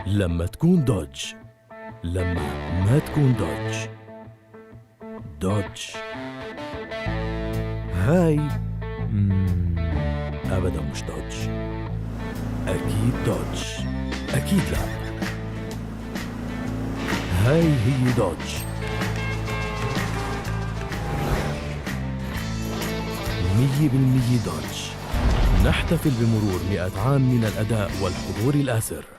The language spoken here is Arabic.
لما تكون دوج، لما ما تكون دوج. دوج هاي أبدا مش دوج. أكيد دوج، أكيد لا. هاي هي دوج. 100% دوج. نحتفل بمرور 100 عام من الأداء والحضور الآسر.